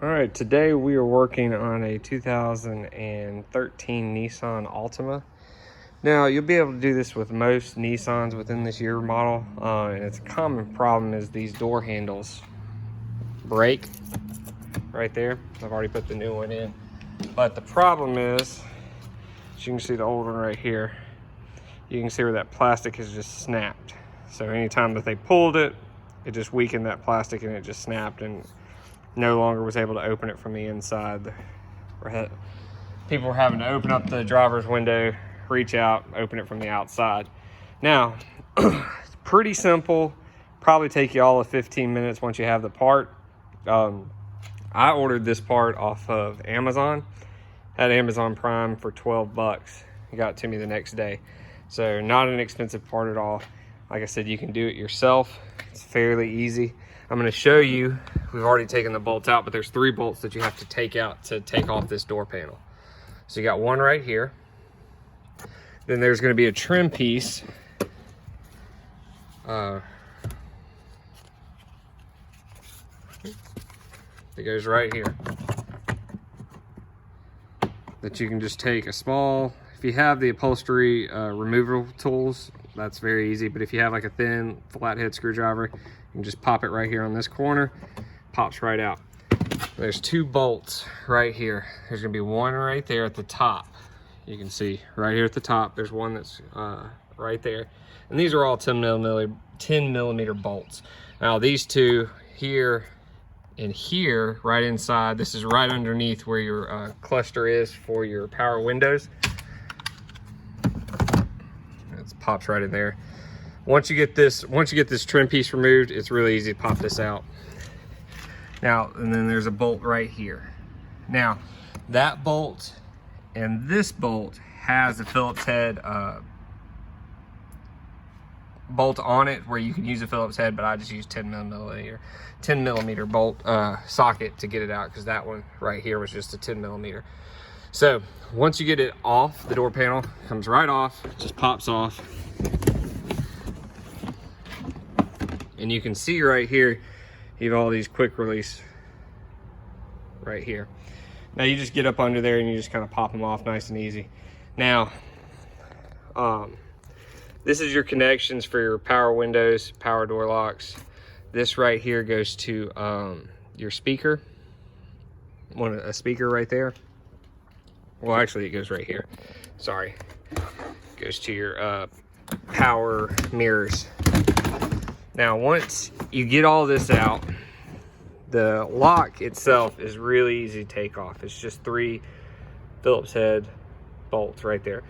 All right, today we are working on a 2013 Nissan Altima. Now, you'll be able to do this with most Nissans within this year model, and it's a common problem is these door handles break right there. I've already put the new one in, but the problem is, as you can see the old one right here, you can see where that plastic has just snapped. So anytime that they pulled it, it just weakened that plastic and it just snapped and no longer was able to open it from the inside. People were having to open up the driver's window, reach out, open it from the outside. Now, it's pretty simple. Probably take you all of 15 minutes once you have the part. I ordered this part off of Amazon. Had Amazon Prime for 12 bucks. It got to me the next day. So not an expensive part at all. Like I said, you can do it yourself. It's fairly easy. I'm going to show you, we've already taken the bolts out, but there's 3 bolts that you have to take out to take off this door panel. So you got one right here. Then there's going to be a trim piece. That goes right here. That you can just take a small, if you have the upholstery removal tools, that's very easy. But if you have like a thin flathead screwdriver, you can just pop it right here on this corner, pops right out. There's 2 bolts right here. There's gonna be one right there at the top. You can see right here at the top, there's one that's right there. And these are all 10 millimeter bolts. Now these 2 here and here, right inside, this is right underneath where your cluster is for your power windows. It pops right in there. Once you get this trim piece removed, it's really easy to pop this out. Now, and then there's a bolt right here. Now, that bolt and this bolt has a Phillips head bolt on it where you can use a Phillips head, but I just use 10 millimeter bolt socket to get it out, because that one right here was just a 10 millimeter. So once you get it off, the door panel comes right off, just pops off. And you can see right here, you have all these quick release right here. Now you just get up under there and you just kind of pop them off nice and easy. Now, this is your connections for your power windows, power door locks. This right here goes to your speaker. A speaker right there. Well, actually it goes right here. Sorry. It goes to your power mirrors. Now, once you get all this out, the lock itself is really easy to take off. It's just 3 Phillips head bolts right there.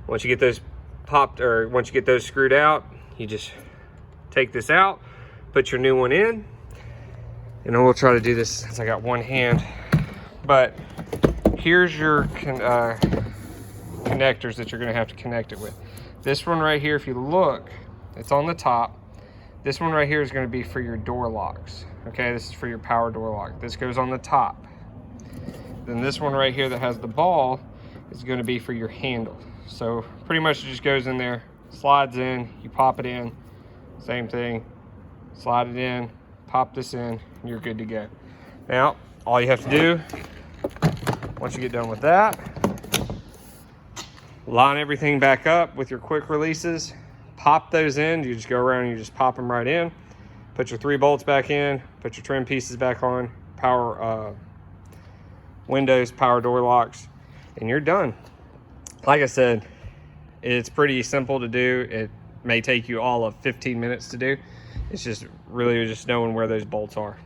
Once you get those popped, or once you get those screwed out, you just take this out, put your new one in, and then we'll try to do this since I got one hand. But here's your connectors that you're gonna have to connect it with. This one right here, if you look, it's on the top. This one right here is going to be for your door locks. Okay, this is for your power door lock. This goes on the top. Then this one right here that has the ball is going to be for your handle. So pretty much it just goes in there, slides in, you pop it in, same thing, slide it in, pop this in, and you're good to go. Now, all you have to do, once you get done with that, line everything back up with your quick releases. Pop those in, you just go around and you just pop them right in. Put your 3 bolts back in, put your trim pieces back on, power windows, power door locks, and you're done. Like I said, it's pretty simple to do. It may take you all of 15 minutes to do. It's just really just knowing where those bolts are.